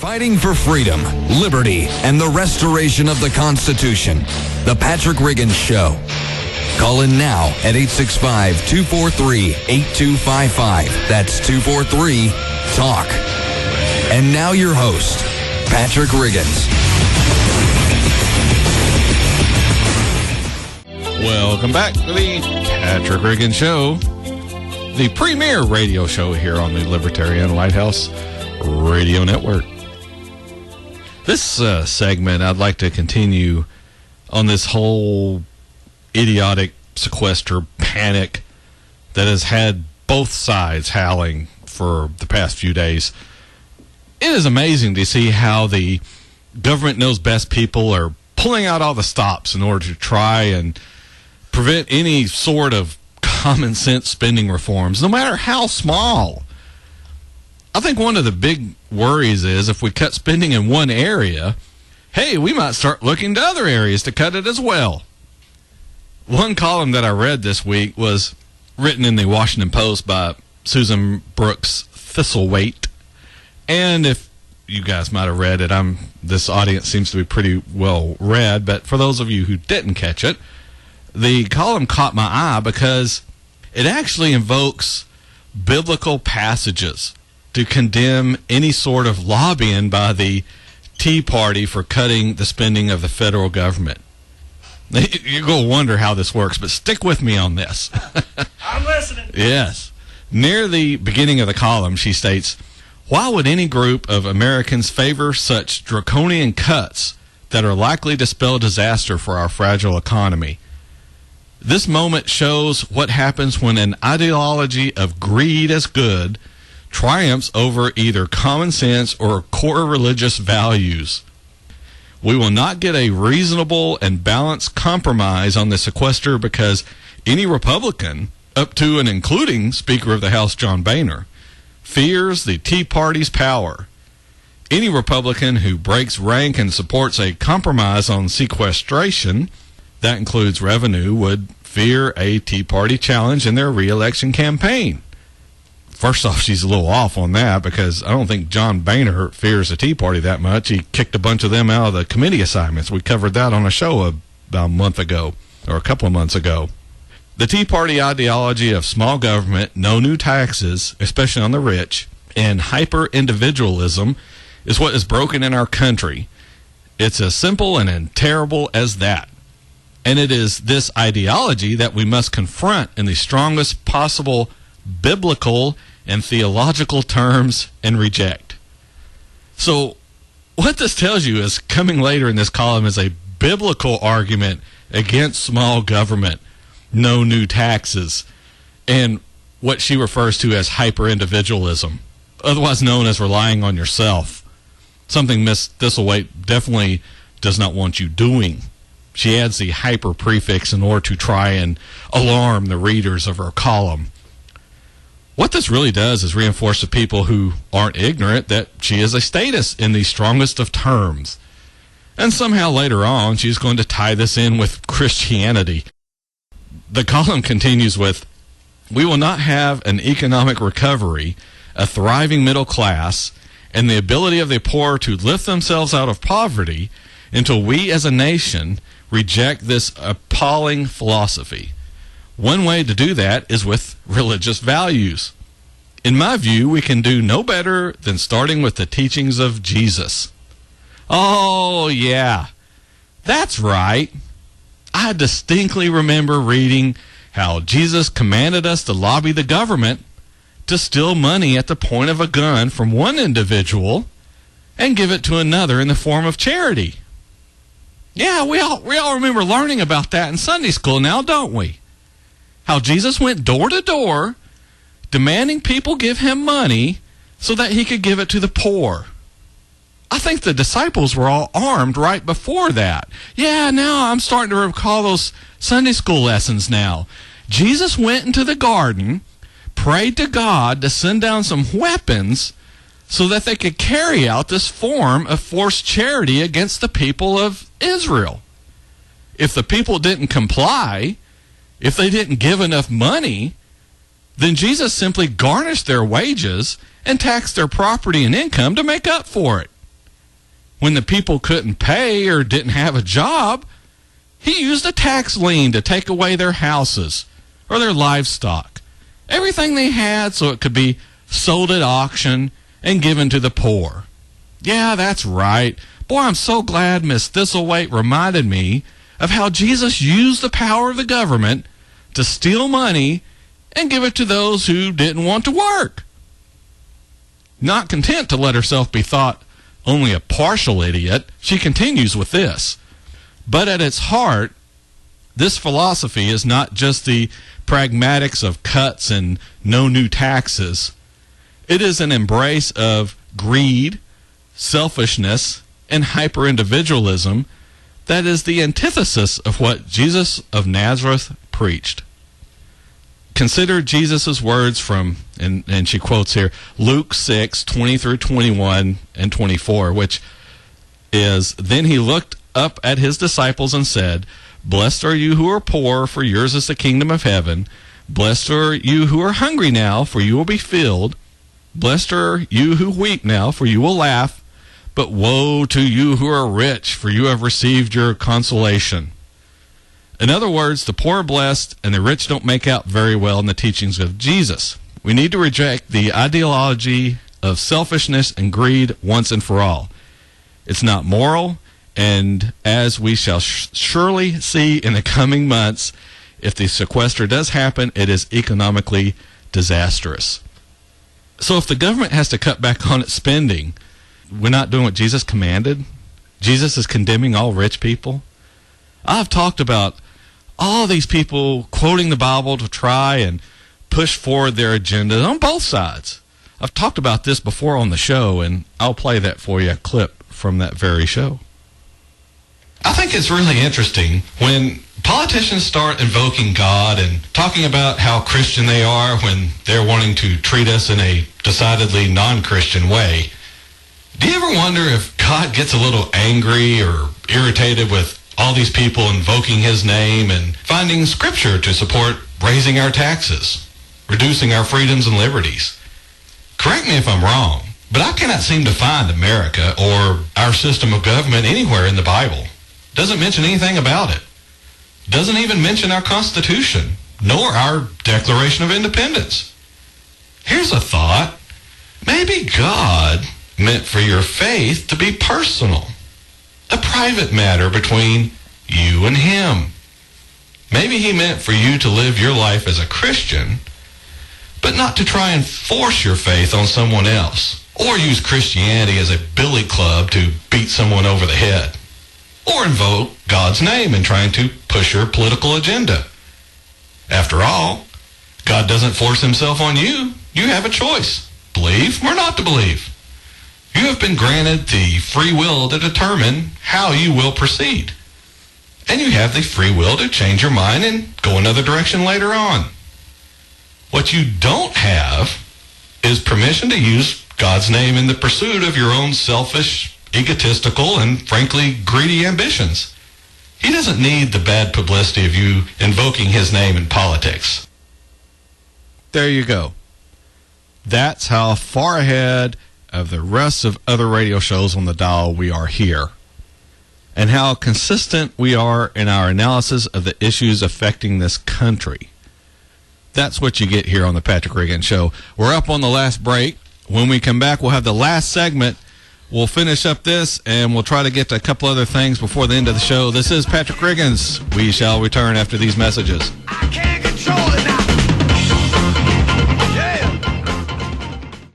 Fighting for freedom, liberty, and the restoration of the Constitution. The Patrick Riggins Show. Call in now at 865-243-8255. That's 243-TALK. And now your host, Patrick Riggins. Welcome back to the Patrick Riggins Show, the premier radio show here on the Libertarian Lighthouse Radio Network. This segment, I'd like to continue on this whole idiotic sequester panic that has had both sides howling for the past few days. It is amazing to see how the government knows best people are pulling out all the stops in order to try and prevent any sort of common sense spending reforms, no matter how small. I think one of the big worries is if we cut spending in one area, hey, we might start looking to other areas to cut it as well. One column that I read this week was written in the Washington Post by Susan Brooks Thistlethwaite. And if you guys might have read it, this audience seems to be pretty well read, but for those of you who didn't catch it, the column caught my eye because it actually invokes biblical passages to condemn any sort of lobbying by the Tea Party for cutting the spending of the federal government. You're going to wonder how this works, but stick with me on this. I'm listening. Yes. Near the beginning of the column, she states, "Why would any group of Americans favor such draconian cuts that are likely to spell disaster for our fragile economy? This moment shows what happens when an ideology of greed as good triumphs over either common sense or core religious values. We will not get a reasonable and balanced compromise on the sequester because any Republican, up to and including Speaker of the House John Boehner, fears the Tea Party's power. Any Republican who breaks rank and supports a compromise on sequestration, that includes revenue, would fear a Tea Party challenge in their re-election campaign." First off, she's a little off on that because I don't think John Boehner fears the Tea Party that much. He kicked a bunch of them out of the committee assignments. We covered that on a show about a month ago, or a couple of months ago. The Tea Party ideology of small government, no new taxes, especially on the rich, and hyper-individualism is what is broken in our country. It's as simple and terrible as that. And it is this ideology that we must confront in the strongest possible biblical and theological terms and reject. So what this tells you is coming later in this column is a biblical argument against small government, no new taxes, and what she refers to as hyper-individualism, otherwise known as relying on yourself, something Miss Thistlethwaite definitely does not want you doing. She adds the hyper prefix in order to try and alarm the readers of her column. What this really does is reinforce to people who aren't ignorant that she is a statist in the strongest of terms. And somehow later on, she's going to tie this in with Christianity. The column continues with, "We will not have an economic recovery, a thriving middle class, and the ability of the poor to lift themselves out of poverty until we as a nation reject this appalling philosophy. One way to do that is with religious values. In my view, we can do no better than starting with the teachings of Jesus." Oh, yeah, that's right. I distinctly remember reading how Jesus commanded us to lobby the government to steal money at the point of a gun from one individual and give it to another in the form of charity. Yeah, we all remember learning about that in Sunday school now, don't we? How Jesus went door to door demanding people give him money so that he could give it to the poor. I think the disciples were all armed right before that. Yeah, now I'm starting to recall those Sunday school lessons now. Jesus went into the garden, prayed to God to send down some weapons so that they could carry out this form of forced charity against the people of Israel. If the people didn't comply, if they didn't give enough money, then Jesus simply garnished their wages and taxed their property and income to make up for it. When the people couldn't pay or didn't have a job, he used a tax lien to take away their houses or their livestock, everything they had, so it could be sold at auction and given to the poor. Yeah, that's right. Boy, I'm so glad Miss Thistlethwaite reminded me of how Jesus used the power of the government to steal money and give it to those who didn't want to work. Not content to let herself be thought only a partial idiot, she continues with this. But at its heart, this philosophy is not just the pragmatics of cuts and no new taxes. It is an embrace of greed, selfishness, and hyper-individualism that is the antithesis of what Jesus of Nazareth preached. Consider Jesus' words from, and she quotes here, Luke 6, 20 through 21 and 24, which is, "Then he looked up at his disciples and said, 'Blessed are you who are poor, for yours is the kingdom of heaven. Blessed are you who are hungry now, for you will be filled. Blessed are you who weep now, for you will laugh. But woe to you who are rich, for you have received your consolation.'" In other words, the poor are blessed and the rich don't make out very well in the teachings of Jesus. We need to reject the ideology of selfishness and greed once and for all. It's not moral, and as we shall surely see in the coming months, if the sequester does happen, it is economically disastrous. So if the government has to cut back on its spending, we're not doing what Jesus commanded. Jesus is condemning all rich people. I've talked about all these people quoting the Bible to try and push forward their agenda on both sides. I've talked about this before on the show, and I'll play that for you, a clip from that very show. I think it's really interesting when politicians start invoking God and talking about how Christian they are when they're wanting to treat us in a decidedly non-Christian way. Do you ever wonder if God gets a little angry or irritated with all these people invoking his name and finding scripture to support raising our taxes, reducing our freedoms and liberties? Correct me if I'm wrong, but I cannot seem to find America or our system of government anywhere in the Bible. Doesn't mention anything about it. Doesn't even mention our Constitution, nor our Declaration of Independence. Here's a thought. Maybe God meant for your faith to be personal, a private matter between you and him. Maybe he meant for you to live your life as a Christian, but not to try and force your faith on someone else, or use Christianity as a billy club to beat someone over the head, or invoke God's name in trying to push your political agenda. After all, God doesn't force himself on you. You have a choice, believe or not to believe. You have been granted the free will to determine how you will proceed. And you have the free will to change your mind and go another direction later on. What you don't have is permission to use God's name in the pursuit of your own selfish, egotistical, and frankly greedy ambitions. He doesn't need the bad publicity of you invoking his name in politics. There you go. That's how far ahead of the rest of other radio shows on the dial we are here, and how consistent we are in our analysis of the issues affecting this country. That's what you get here on the Patrick Regan Show. We're up on the last break. When we come back, we'll have the last segment. We'll finish up this, and we'll try to get to a couple other things before the end of the show. This is Patrick Riggins. We shall return after these messages. I can't control it now.